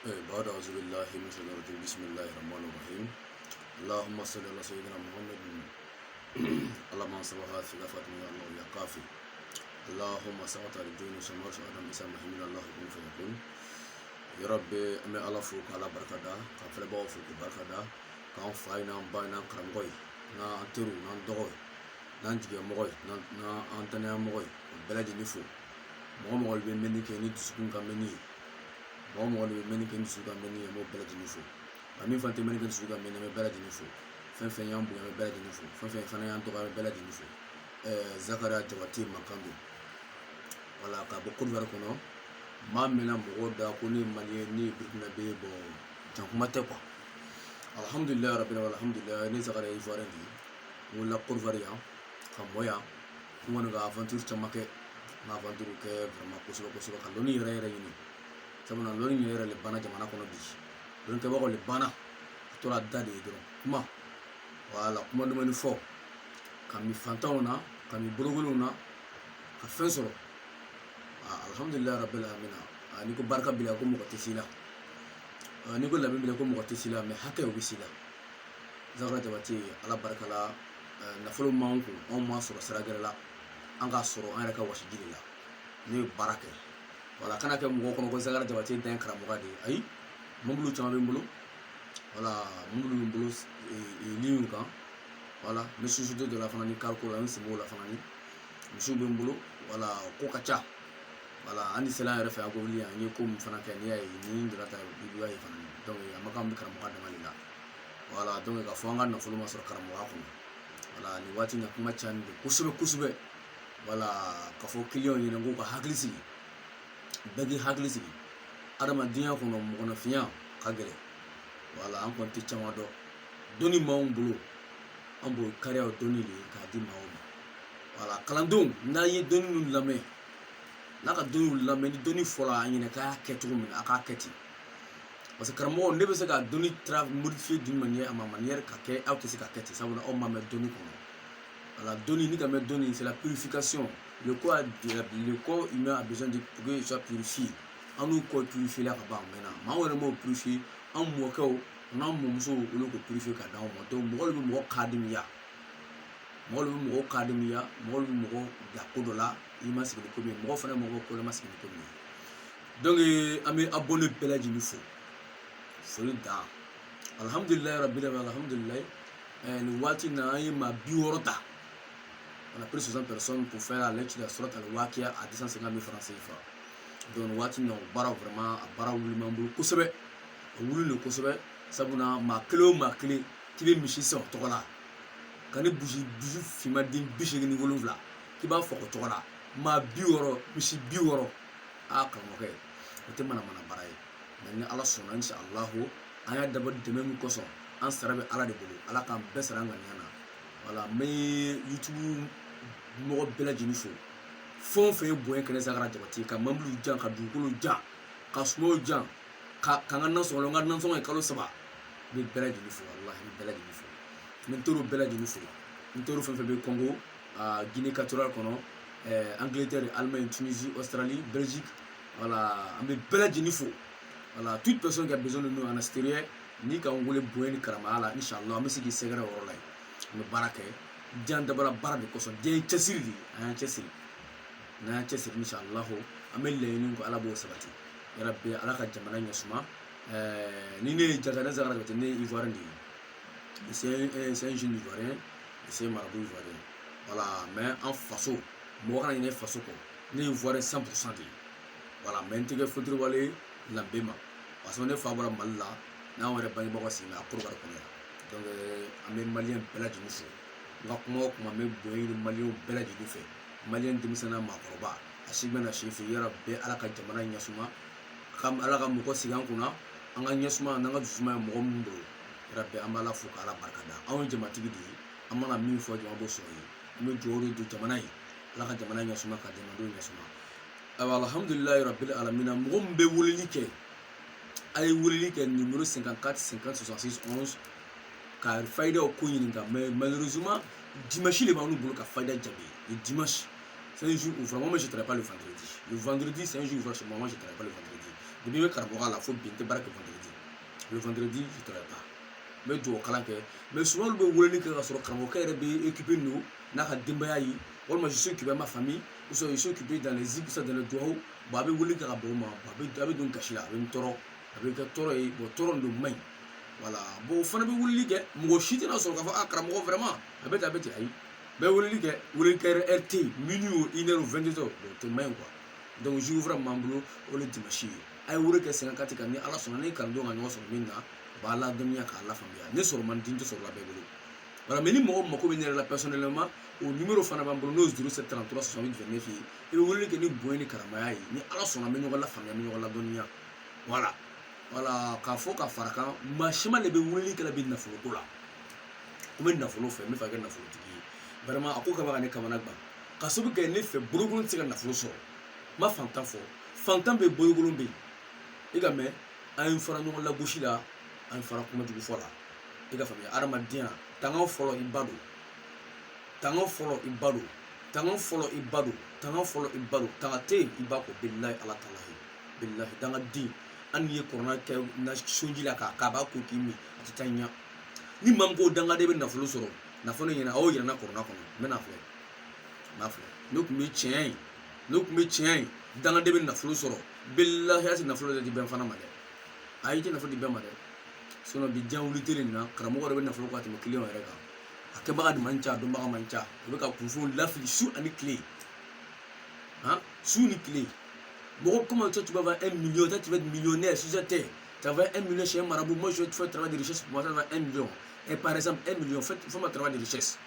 بعد أعوذ بالله من الشيطان الرجيم بسم الله الرحمن الرحيم اللهم صل على سيدنا محمد اللهم صلها في فاطمة الله يا كافي اللهم صلت على الدين سمارش آدم إسا محمد الله كن فيكون يا رب أمي الله فوق على بركة دا كان فلبا فوق بركة دا كان فاينا باينا كرمغوي نا أنترو نا دوغوي نا نجي مغوي نا أنتنيا مغوي بلاد نفو مغو بمني كني تسكون كمني mɔgɔ de bɛ mɛni kɛ ni dusu ka mɛni ye n b'o bɛɛ lajɛlen fo nka min fana tɛ mɛni kɛ ni dusu ka mɛni ye n bɛ bɛɛ lajɛlen fo fɛn fɛn y'an bonya n bɛ bɛɛ lajɛlen fo fɛn fɛn fana y'an dɔgɔya n bɛ bɛɛ lajɛlen fo Zakariya Jabate Makandu wala ka bɔ Côte d'Ivoire kɔnɔ maa min na mɔgɔw da ko ne ye Maliyɛn ne ye Burukinabe bɔn jankuma tɛ quoi alhamdulilayi rabbil alamin alhamdulilayi ne Zakariya Ivoirien de ye n wolola Côte d'Ivoire yan ka mɔ yan n kɔni ka aventure caman kɛ n ka aventure kɛ vraiment kosɛbɛ kosɛbɛ ka dɔnni yɛrɛ yɛrɛ ɲini sabula lɔnni ɲɛ yɛrɛ le banna jamana kɔnɔ bi lɔnni kɛbagaw le banna a tora da de ye dɔrɔn kuma wala kuma dumuni fɔ ka mi fantanw na ka mi bolokolenw na ka fɛn sɔrɔ alhamdulilayi rabbil alamin ni ko barika bila ko mɔgɔ tɛ si la ni ko labɛn bila ko mɔgɔ tɛ si la mais hakɛ o bɛ si la Zakariya Jabate ala barika la nafolo m'an kun anw m'a sɔrɔ sira gɛrɛ la an k'a sɔrɔ an yɛrɛ ka wasiji de la ne ye baara kɛ wala kana kɛ mɔgɔ kɔnɔ ko Zakariya Jabate dan karamɔgɔ de ye ayi mobili caman bɛ n bolo wala mobili bɛ n bolo ligne kan wala n bɛ société dɔ la fana ni cargo la n sen b'o la fana ni misiw bɛ n bolo wala ko ka ca wala an ni sela yɛrɛ fɛ yan ko wuli yan n ye ko min fana kɛ n'i y'a ye ni n donna ta i b'a ye fana donc a ma kan bɛ karamɔgɔ dama de la wala donc k'a fɔ an ka nafolo ma sɔrɔ karamɔgɔya kɔnɔ wala nin waati in na kuma caya nin don kosɛbɛ kosɛbɛ wala k'a fɔ client ɲɛna ko ka hakili sigi bɛɛ k'i hakili sigi adamadenya kɔnɔ mɔgɔninfinya ka gɛlɛn wala an kɔni tɛ caman dɔn dɔnni m'anw bolo an b'o kariya o dɔnni de ye k'a di maaw ma wala kalandenw n'a ye dɔnni ninnu lamɛn n'a ka dɔnni lamɛn ni dɔnni fɔra an ɲɛna k'a y'a kɛ cogo min na a k'a kɛ ten parce que karamɔgɔ ne bɛ se ka dɔnni modifier d'une manière à ma manière ka kɛ aw tɛ se ka kɛ ten sabula aw ma mɛn dɔnni kɔnɔ wala dɔnni ni ka mɛn dɔnni c'est la purification le corps humain a besoin de pour qu'il soit purifié an n'u corps purifié la ka ban mɛnna maa wɛrɛ m'o purifié an mɔkɛw n'an mɔmusow olu ko purifié ka d'anw ma donc mɔgɔ de bɛ mɔgɔ kadimiya mɔgɔ de bɛ mɔgɔ kadimiya mɔgɔ de bɛ mɔgɔ bila ko dɔ la i ma sigi ni ko min ye mɔgɔ fana mɔgɔ ko la ma sigi ni ko min ye donc an bɛ abonné bɛɛ lajɛlen fo foli dan alhamdulilayi rabbil alamin alhamdulilayi nin waati in na an ye maa 60 ta. On a pris 60 personnes pour faire la lecture de la Sourate Al-Waqi'a à 250 000 francs CFA. Donc, waati na o baara vraiment a baara wuli man bolo kosɛbɛ o wuli le kosɛbɛ sabula maa kelen o maa kelen k'i bɛ misi san o tɔgɔ la ka ne busi finman den 87 k'i b'a fɔ o tɔgɔ la maa 60 misi 60 karamɔgɔkɛ o tɛ manamana baara ye mais ni ala sɔnna inshallahu an y'a dabɔ dɛmɛ min kosɔn an sara bɛ ala de bolo ala k'an bɛɛ sara an ŋaniya na wala n bɛ YouTube mɔgɔ bɛɛ lajɛlen fo fɛn o fɛn ye bonya kɛ ne Zakariya Jabate ka mobili jan ka dugukolo jan ka sumaw jan ka n ka nasɔngɔ n ka nasɔngɔ ye kalo 3 n bɛ bɛɛ lajɛlen fo walahi n bɛ bɛɛ lajɛlen fo n bɛ n teriw bɛɛ lajɛlen fo n teriw fɛn fɛn bɛ Congo Guinée équatoriale kɔnɔ Angleterre Allemagne Tunisie Australie Belgique voilà an bɛ bɛɛ lajɛlen fo voilà toute personne qui a besoin de nous en extérieur ni k'an wele bonya ni karamaya la inshallah an bɛ se k'i sɛgɛrɛ o yɔrɔ la yen an bɛ baara kɛ diɲɛ dabɔra baara de kosɔn diɲɛ ye cɛsiri de ye an y'an cɛsiri n'an y'an cɛsiri inshallahu an bɛ laɲini ko ala b'o sabati yarabi ala ka jamana ɲɛsuma ni ne ye Zakariya Jabate ne ye Ivoirien de ye c'est un jeune Ivoirien c'est marabout Ivoirien voilà mais an faso mɔgɔ kana ɲinɛ faso kɔ ne ye Ivoirien 100% de ye voilà mais n tɛ kɛ fitiriwale ye danbe ma parce que ne fa bɔra Mali la n'anw yɛrɛ bangebagaw sigira Côte d'Ivoire kɔnɔ yan donc an bɛ Maliyɛn bɛɛ lajɛlen fo n ka kuma o kuma n bɛ bonya ɲini Maliyɛnw bɛɛ lajɛlen fɛ Maliyɛn denmisɛnnin n'a maakɔrɔba a si bɛna si fɛ yɔrɔ bɛɛ ala ka jamana ɲɛsuma ala ka mɔgɔ sigi an kunna an ka ɲɛsuma n'an ka dusuma ye mɔgɔ minnu bolo yɔrɔ bɛɛ an bɛ ala fo k'ala barika da anw ye jamatigi de ye an mana min fɔ jama b'o sɔrɔ ye an bɛ dugawu de don jamana ye ala ka jamana ɲɛsuma ka jamanadenw ɲɛsuma ayiwa alhamdulilayi rabbil alamin mɔgɔ min bɛ weleli kɛ a ye weleli kɛ numéro 54 50 66 11 ka faydaw ko ɲininka mais malheureusement dimanche le b'anw bolo ka fayda jaabi le dimanche c'est un jour où vraiment moi je travaille pas le vendredi c'est un jour où vraiment je travaille pas le vendredi depuis me karamɔgɔ la fo bi n tɛ baara kɛ vendredi. Le vendredi je travaille pas. Mais du kalan kɛ mais souvent olu bɛ weleli kɛ ka sɔrɔ karamɔgɔkɛ yɛrɛ bɛ occupé non n'a ka denbaya ye walima je suis occupé à ma famille ou soit je suis occupé dans les zikr dans les duwawu bon a bɛ wele kɛ ka bɔ o ma a bɛ don gasi la a bɛ n tɔɔrɔ a bɛ kɛ tɔɔrɔ ye bon tɔɔrɔ nin man ɲi voilà bon o fana bɛ weleli kɛ mɔgɔ si tɛna sɔrɔ k'a fɔ a karamɔgɔ vraiment a bɛ ten ayi bɛ weleli kɛ weleli heure tɛ yen minuit ou 1h ou 22h bon o tɛ man ɲi quoi donc jour vraiment m'an bolo o de dimanche ye a ye wele kɛ 50 kan ni ala sɔnna ne kalandenw ka ɲɔgɔn sɔrɔ min na b'a la dɔnniya k'a la faamuya ne sɔrɔ man di n tɛ sɔrɔ la bɛɛ bolo voilà mais ni mɔgɔ mako bɛ ne yɛrɛ la personnellement o numéro fana b'an bolo n'o ye 07 33 68 29 ye i bɛ weleli kɛ ni bonya ni karamaya ye ni ala sɔnna n bɛ ɲɔgɔn la faamuya n bɛ ɲɔgɔn la dɔnniya voilà voilà k'a fɔ ka fara kan maa si ma de bɛ weleli kɛla bi nafolo ko la n bɛ nafolo fɛ n bɛ fɛ ka kɛ nafolotigi ye vraiment a ko kaba ka ne kamana gan ka sababu kɛ ne fɛ bolokolon tɛ se ka nafolo sɔrɔ n ma fantan fɔ fantan bɛ bolokolon bɛ yen i ka mɛn an ye fara ɲɔgɔn lagosi la an fara kumajugu fɔ la i ka faamuya adamadenya tangan fɔlɔ i ba don tangan fɔlɔ i ba don tangan fɔlɔ i ba don tangan fɔlɔ i ba don tanga tɛ yen i b'a ko bilahi ala taala ye bilahi dangaden hali n'i ye kɔrɔna kɛ na sonji la k'a b'a ko k'i min a tɛ taa ɲɛ ni maa min ko dangaden bɛ nafolo sɔrɔ nafolo ɲɛna a y'o yira n na kɔrɔna kɔnɔ n bɛ na filɛ n b'a filɛ ne tun bɛ tiɲɛ ye ne tun bɛ tiɲɛ ye dangaden bɛ nafolo sɔrɔ bilahi a tɛ nafolo de di bɛn fana ma dɛ a y'i tɛ nafolo di bɛn ma dɛ sinon bi diɲɛ wuli tɛ nin na karamɔgɔ yɛrɛ bɛ nafolo ka tɛmɛ client yɛrɛ kan a kɛbaga de man ca a dɔnbaga man ca o bɛ ka kunfo lafili su ani tile su ni tile mɔgɔ comment toi tu vas avoir 1 million toi tu vas être millionnaire si j'étais tu vas avoir 1 million chez un marabout moi je vais faire travail de richesse pour moi ça va 1 million et par exemple 1 million fais mon travail de richesse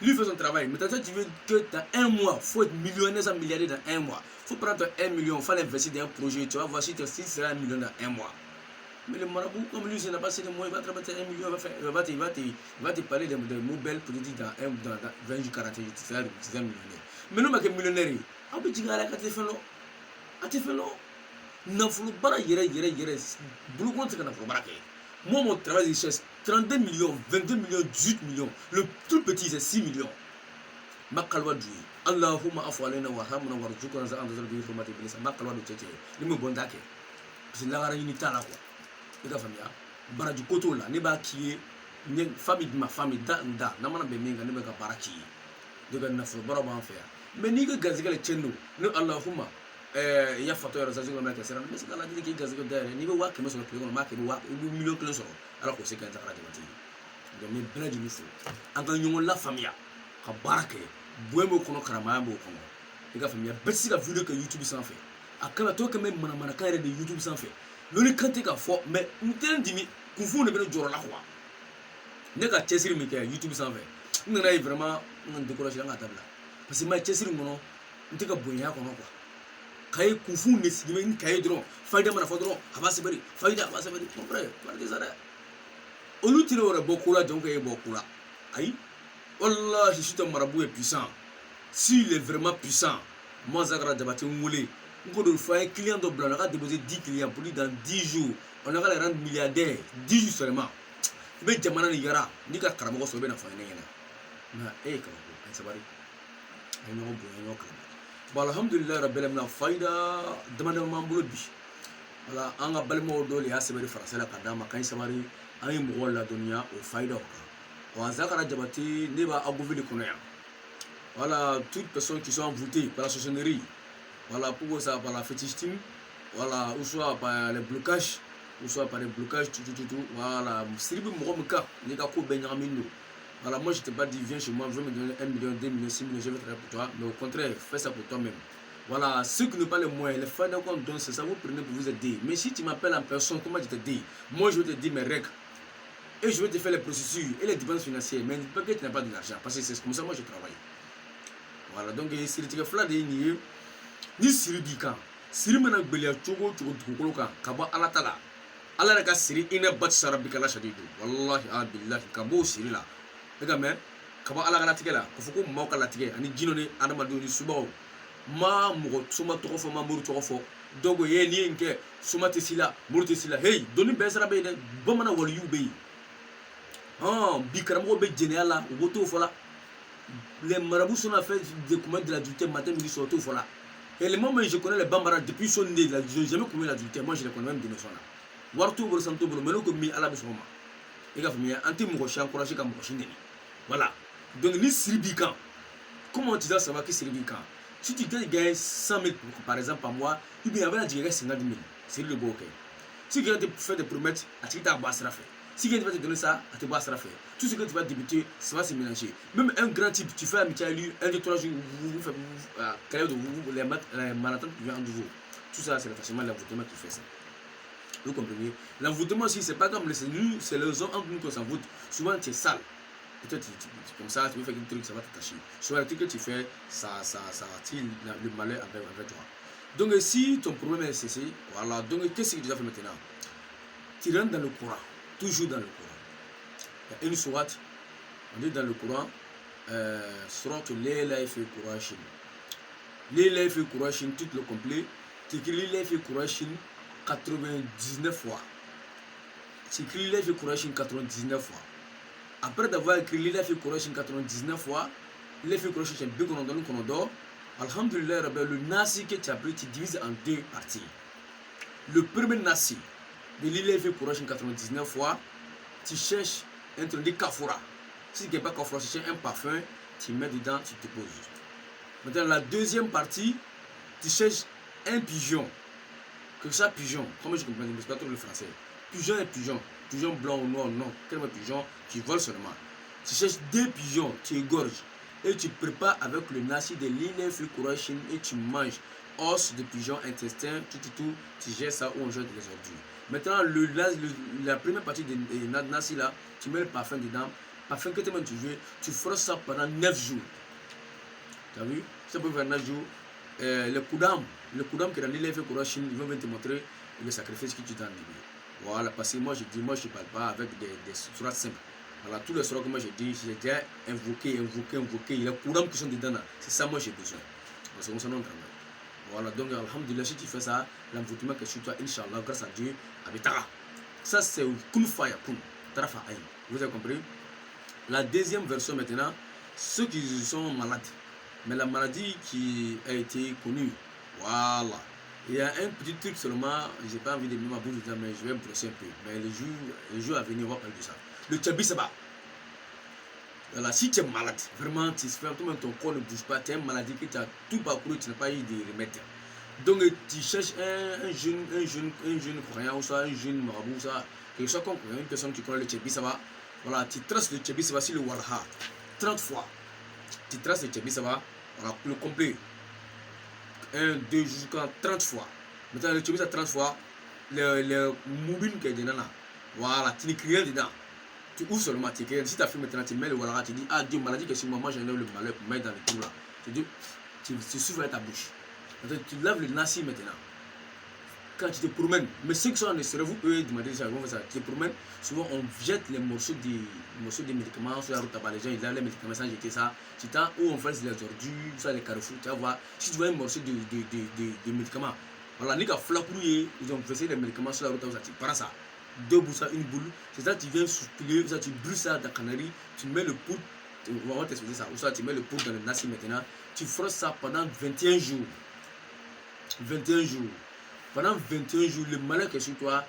lui fait son travail mais toi tu veux que dans un mois faut être millionnaire sans milliardaire dans un mois faut prendre 1 million faut l'investir dans un projet tu vas voir si sera 1 million dans un mois. Mais le marabout, comme lui, il n'a pas assez de moyens, il va travailler 1 million, il va te parler de Nobel pour te dire dans 20 jours, 40 jours, tu seras millionnaire. Mais nous, qui millionnaire, on peut dire que tu fais l'eau. Tu fais l'eau. Nafolo bara yere, boulot compte que nafolo bara. Moi, mon travail de richesse, 32 millions, 22 millions, 18 millions. Le tout petit, c'est 6 millions. Ma kalwa dui. Allahumma afu alena wa hamna wa rujukuna za anda zalbi informati bilisa. Ma kalwa du tete. Ni me bondake. Parce que la unité là quoi. I ka faamuya baraji koto la ne b'a k'i ye famille ma famille da n'a mana bɛn min kan ne bɛ ka baara k'i ye de ka nafolo baara b'an fɛ yan mais n'i ka garizigɛ le tiɲɛ don ne alahuma i y'a fatɔ yɛrɛ sasi kɔnɔ kɛ sira ne bɛ se ka lajɛ k'i garizigɛ dayɛlɛ n'i bɛ 100 sɔrɔ tile kɔnɔ m'a kɛ i bɛ miliyɔn 1 sɔrɔ ala k'o se ka ɲi tagara jabati donc ne bɛɛ lajɛlen fo an ka ɲɔgɔn lafaamuya ka baara kɛ bonya b'o kɔnɔ karamaya b'o kɔnɔ i ka faamuya bɛɛ tɛ se ka video kɛ YouTube sanfɛ a kana to kɛ manamanakan yɛrɛ de YouTube sanfɛ loni kante ka fɔ mais n tɛ n dimi kunfu de bɛ ne jɔrɔ la quoi ne ka cɛsiri min kɛ YouTube sanfɛ n nana ye vraiment n découragé an ka dabila parce que ma cɛsiri kɔnɔ n tɛ ka bonya kɔnɔ quoi kaye kunfu de sigi ni kaye dɔrɔn fayida mana fɔ dɔrɔn a b'a sɛbɛnni fayida a b'a sɛbɛnni mon frère wari tɛ sa dɛ olu tɛ ne wɛrɛ bɔ ko la jɔn k'e bɔ ko la ayi wallahi si tɛ marabout est puissant s'il est vraiment puissant moi Zakara Diabaté n wele n ko don fɔ client dɔ bila on a ka déposer 10 clients pour lui dans 10 jours on a ka les rendre milliardaires 10 jours seulement i bɛ jamana ni yara n'i ka karamɔgɔ sɔrɔ i bɛ na fɔ ne ɲɛna nka e ye kabako a ye sabari a ye ɲɔgɔn bonya ɲɔgɔn kalama bon alhamdulilayi rabbil alamin fayida damadama b'an bolo bi wala an ka balimaw dɔ de y'a sɛbɛnni faransi la ka d'a ma k'an ye sabari an ye mɔgɔw ladɔnniya o fayidaw kan wa Zakara Diabaté ne b'a Agouville de kɔnɔ yan voilà toutes personnes qui sont envoûtées par la sorcellerie voilà pour ça par la fétichisme voilà ou soit par les blocages ou soit par les blocages tout voilà siribi mɔgɔ min kan n'i ka ko bɛɛ ɲagamin don voilà moi je t'ai pas dit viens chez moi je vais me donner 1 million 2 millions 6 millions je vais travailler pour toi mais au contraire fais ça pour toi-même voilà ceux qui n'ont pas les moyens les failles qu'on donne c'est ça vous prenez pour vous aider mais si tu m'appelles en personne comment je t'aide moi je vais te dire mes règles et je vais te faire les procédures et les dépenses financières mais pas que tu n'as pas de l'argent parce que c'est comme ça moi je travaille voilà donc siritigɛ fila de ye nin ye ni siri b'i kan siri mana gbɛlɛya cogo o cogo dugukolo kan ka bɔ ala ta la ala yɛrɛ ka siri i ne bati sara bi kala sadi don walahi abilahi ka bɔ o siri la e ka mɛn ka bɔ ala ka latigɛ la ka fɔ ko maaw ka latigɛ ani jinɛw ni adamadenw ni subagaw ma mɔgɔ soma tɔgɔ fɔ ma muru tɔgɔ fɔ donc ye n'i ye nin kɛ soma tɛ si la muru tɛ si la hey doni bɛɛ sara bɛ yen dɛ bamanan waliyuw bɛ yen bi karamɔgɔw bɛ jɛnɛya la u b'o t'o fɔ la les marabouts sont à faire des commandes de la duté matin midi soir t'o fɔ la Et les moments où je connais les Bambara depuis son nez, je n'ai jamais connu l'adultère. Moi, je les connais même de naissance. Warto, Santo, mais le commis à la maison. Et quand vous avez encouragé comme voilà. Donc, ni Siribikan. Comment tu dois savoir que Siribikan? Si tu gagnes 100 000 par exemple par mois, il y avait 50 000. C'est le beau. Si quelqu'un te fait des promesses, tu vas te faire. Si quelqu'un va te donner ça, tu vas te faire. Tout ce que tu vas débuter, ça va se mélanger. Même un grand type, tu fais amitié à lui, 1, 2, 3 jours, vous faites les marathons qui viennent de vous. Tout ça, c'est facilement l'envoûtement qui fait ça. Vous comprenez? L'envoûtement aussi, c'est pas comme nous, c'est les hommes entre nous qu'on s'envoûte. Souvent, tu es sale. Peut-être comme ça, tu veux faire un truc, ça va t'attacher. Soit le truc que tu fais, ça attire le malheur avec toi. Donc, si ton problème est cessé, voilà. Donc, qu'est-ce que tu dois faire maintenant? Tu rentres dans le courant, toujours dans le courant. Il y a une sourate, on est dans le courant, sourate Layla fi Qurayshin. Layla fi Qurayshin, tout le complet. Tu écris Layla fi Qurayshin 99 fois. Tu écris Layla fi Qurayshin 99 fois. Après d'avoir écrit Layla fi Qurayshin 99 fois, Layla fi Qurayshin, c'est bien qu'on dort. Alhamdulillah, le nasi que tu as pris, tu divises en 2 parties. Le premier nasi de Layla fi Qurayshin 99 fois, tu cherches un truc de kafura. Si tu n'as pas kafura, tu cherches un parfum, tu mets dedans, tu te poses. Maintenant, la deuxième partie, tu cherches un pigeon. Que ça, pigeon, comment je comprends, je ne sais pas trop le français. Pigeon et pigeon. Pigeon blanc ou noir, non. Quel pigeon qui vole seulement. Tu cherches 2 pigeons, tu égorges. Et tu prépares avec le nasi de Layla fi Qurayshin et tu manges. Os de pigeon, intestin, tout, tu gères ça ou on jette les ordures. Maintenant, la première partie de nasi là, tu mets le parfum dedans. Parfum que tu veux, tu feras ça pendant 9 jours. Tu as vu? Ça peut faire 9 jours. Le Koudam qui est dans Layla fi Qurayshin, il va te montrer le sacrifice que tu dois enlever. Voilà, parce que moi je dis, moi je ne parle pas avec des sourates simples. Voilà, tous les sourates que moi je dis, j'ai déjà invoqué. Il y a Koudam qui sont dedans là. C'est ça, moi j'ai besoin. C'est comme ça notre travail. Voilà, donc alhamdulillah, si tu fais ça, l'envoûtement que sur toi, Inch'Allah, grâce à Dieu, habitera. Ça c'est kun faya kun, tarafa aïe. Vous avez compris? La deuxième version maintenant, ceux qui sont malades, mais la maladie qui a été connue, voilà. Il y a un petit truc seulement, je n'ai pas envie de mettre ma bouche dedans, mais je vais me brosser un peu. Mais les jours à venir, on va parler de ça. Le tchabi saba. Voilà, si tu es malade, vraiment, ton corps ne bouge pas, tu as une maladie que tu as tout parcouru, tu n'as pas eu de remède. Donc tu cherches un jeune croyant, ou soit un jeune marabout, ou soit quelque chose comme une personne qui connaît le tchabi saba. Voilà, tu traces le tchabi saba sur le walha 30 fois. Tu traces le tchabi saba, voilà, le complet. 1, 2, jusqu'à 30 fois. Maintenant, le tchabi saba 30 fois, le moubine qui est dedans là, voilà, tu n'écris rien dedans. Tu ouvres seulement, tu écris. Si tu as fait maintenant, tu mets le walha, tu dis, ah Dieu, maladie que sur moi, j'enlève le malheur pour mettre dans le trou là. Tu souffles avec ta bouche. Maintenant, tu laves le nasi maintenant. Quand tu te promènes, mais ceux qui sont en extérieur, vous pouvez demander ça, tu te promènes, souvent on jette les morceaux des médicaments sur la route, les gens ils lavent les médicaments sans jeter ça. Tu t'as où on fait les ordures, ça les carrefours, tu vas voir, si tu vois un morceau de médicaments, voilà, les gars flacouillés, ils ont versé les médicaments sur la route, tu prends ça, 2 bouts, ça, une boule, c'est ça, tu viens souffler, ça, tu brûles ça dans la cannerie, tu mets le poudre, on va t'expliquer ça, ou ça, tu mets le poudre dans le nasi maintenant, tu frosses ça pendant 21 jours. 21 jours. Pendant 21 jours, le malheur qui est sur toi,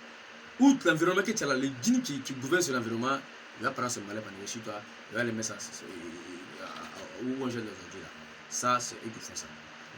outre l'environnement que tu as là, les djinns qui gouvernent sur l'environnement, il va prendre ce malheur pendant sur toi, il va les mettre ça, où on jette les ordures là. Ça, c'est eux qui font ça.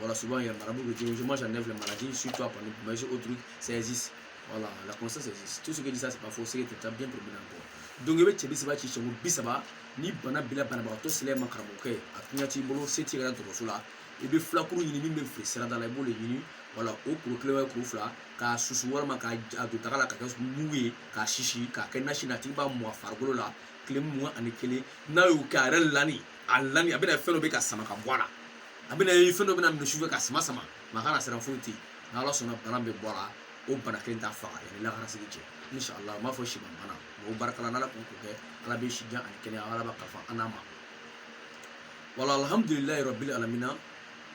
Voilà, souvent il y a un marabout qui dit, moi j'enlève les maladies sur toi pendant mais sur autre truc, ça existe. Voilà, la connaissance existe. Tout ce que dit ça, c'est pas faux, c'est que tu as bien promené encore. Donc, il y a des gens qui sont bisaba, ni bana bila bana ba to sele makaramoke, atunya ti bolo seti ga to sula. Et bien flakuru yini min fait sera dans les bols yini, voilà, au proclémer fla, ka susu wala ka adutaka la ka mouye, ka shishi, ka kenashi na tiba mo fargolo la, klem mo anikele, na yo ka rel lani, alani abena feno be ka sama ka boala. Abena feno be na mshuve ka sama sama, makana sera futi. Na Allah sona bana be boala. O bana kelen ta faga yani la kana sigi cɛ inshallah ma fɔ siman bana o barakala n'ala kun ko kɛ ala bɛ si jan ani kɛnɛya ala b'a kafa an n'a ma voilà alhamdulillahi rabbil alamina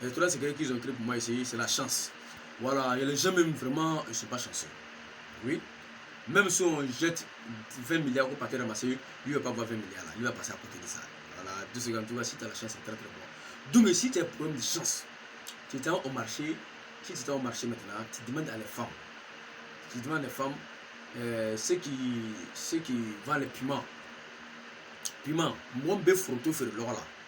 et tout là c'est qu'ils ont créé pour moi ici c'est la chance voilà il y a les gens même vraiment ils sont pas chanceux oui même si on jette 20 milliards au paquet ramassé lui va pas avoir 20 milliards là lui va passer à côté de ça voilà 2 secondes tu vois si tu as la chance c'est très très bon donc si tu as un problème de chance Tu étais au marché, si tu étais au marché maintenant, tu demandes à les femmes. Tu demandes les femmes, ceux qui vendent les piments. Piment, moi, je vais faire le là.